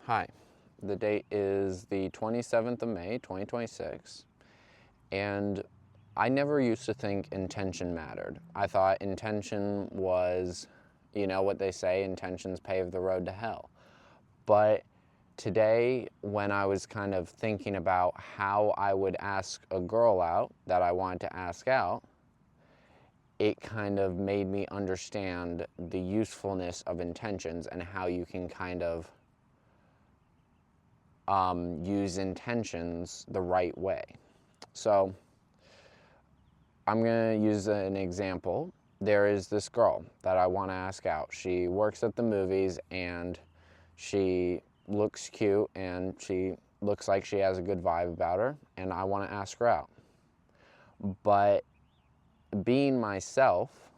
Hi, the date is the 27th of May, 2026, and I never used to think intention mattered. I thought intention was, what they say, intentions pave the road to hell. But today, when I was kind of thinking about how I would ask a girl out that I wanted to ask out, it kind of made me understand the usefulness of intentions and how you can kind of use intentions the right way. So I'm going to use an example. There is this girl that I want to ask out. She works at the movies and she looks cute and she looks like she has a good vibe about her, and I want to ask her out. But being myself,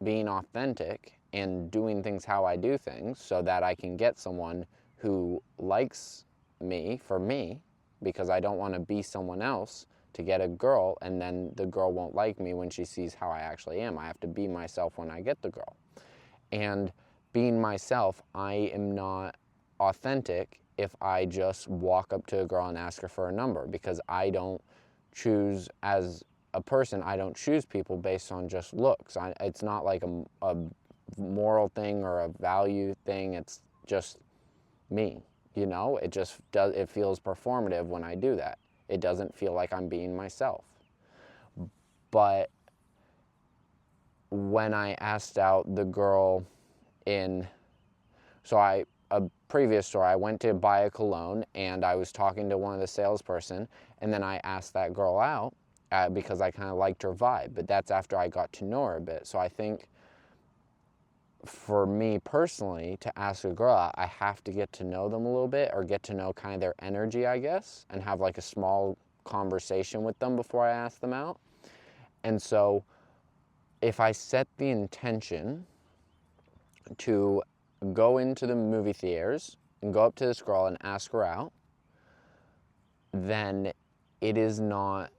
being authentic, and doing things how I do things so that I can get someone who likes me for me, because I don't want to be someone else to get a girl and then the girl won't like me when she sees how I actually am. I have to be myself when I get the girl. And being myself, I am not authentic if I just walk up to a girl and ask her for a number, because I don't choose, as a person, I don't choose people based on just looks. It's not like a moral thing or a value thing. It's just me. It just does. It feels performative when I do that. It doesn't feel like I'm being myself. But when I asked out the girl a previous store, I went to buy a cologne and I was talking to one of the salesperson, and then I asked that girl out because I kind of liked her vibe. But that's after I got to know her a bit. So I think for me personally, to ask a girl out, I have to get to know them a little bit, or get to know kind of their energy, I guess, and have like a small conversation with them before I ask them out. And so if I set the intention to go into the movie theaters and go up to this girl and ask her out, then it is not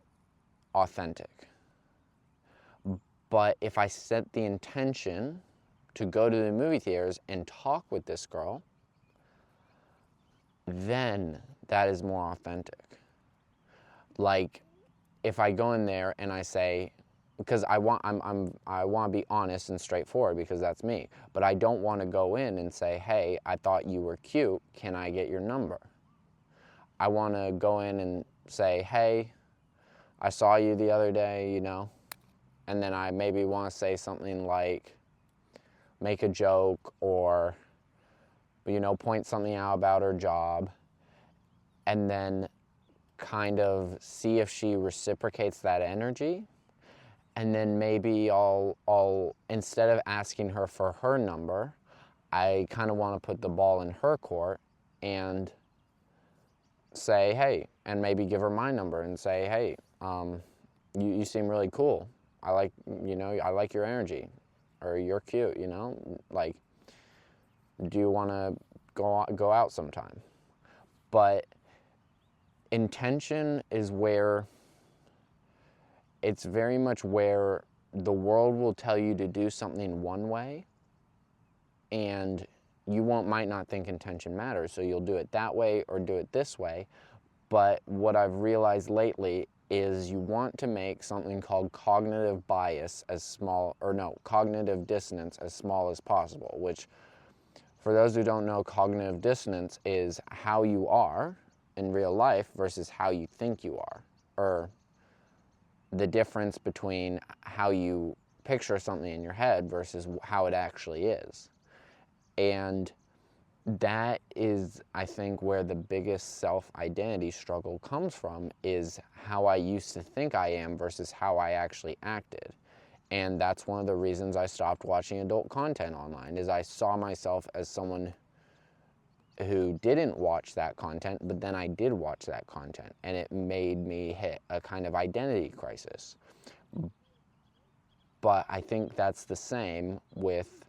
authentic. But if I set the intention to go to the movie theaters and talk with this girl, then that is more authentic. Like, if I go in there and I say, because I want to be honest and straightforward, because that's me. But I don't want to go in and say, "Hey, I thought you were cute. Can I get your number?" I want to go in and say, "Hey, I saw you the other day, And then I maybe want to say something like, make a joke, or, point something out about her job, and then kind of see if she reciprocates that energy. And then maybe I'll instead of asking her for her number, I kind of want to put the ball in her court and say, hey, and maybe give her my number and say, hey, you seem really cool. I like your energy, or you're cute, like, do you want to go out sometime? But intention is where it's very much where the world will tell you to do something one way, and you might not think intention matters, so you'll do it that way or do it this way. But what I've realized lately is you want to make something called cognitive bias cognitive dissonance as small as possible, which, for those who don't know, cognitive dissonance is how you are in real life versus how you think you are, or the difference between how you picture something in your head versus how it actually is. And that is, I think, where the biggest self-identity struggle comes from, is how I used to think I am versus how I actually acted. And that's one of the reasons I stopped watching adult content online, is I saw myself as someone who didn't watch that content, but then I did watch that content, and it made me hit a kind of identity crisis. But I think that's the same with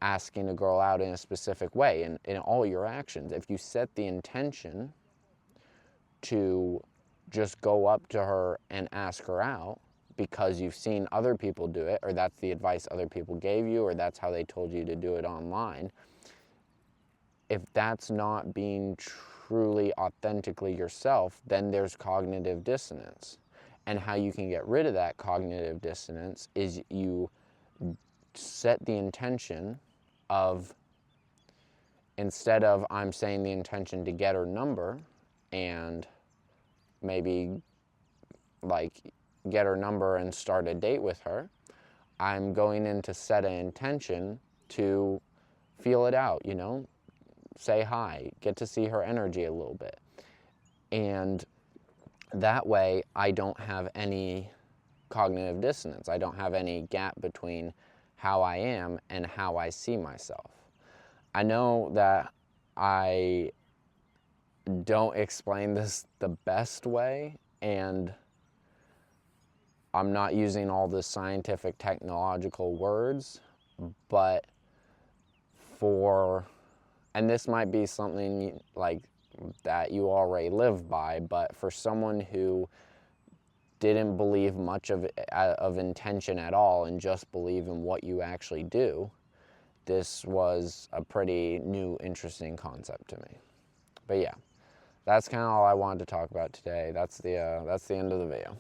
asking a girl out in a specific way, in all your actions. If you set the intention to just go up to her and ask her out because you've seen other people do it, or that's the advice other people gave you, or that's how they told you to do it online, if that's not being truly authentically yourself, then there's cognitive dissonance. And how you can get rid of that cognitive dissonance is you set the intention of, instead of I'm saying the intention to get her number and maybe like get her number and start a date with her, I'm going in to set an intention to feel it out, you know, say hi, get to see her energy a little bit. And that way I don't have any cognitive dissonance. I don't have any gap between how I am and how I see myself. I know that I don't explain this the best way, and I'm not using all the scientific technological words, but and this might be something like that you already live by, but for someone who didn't believe much of intention at all and just believe in what you actually do, this was a pretty new, interesting concept to me. But yeah, that's kind of all I wanted to talk about today. That's the end of the video.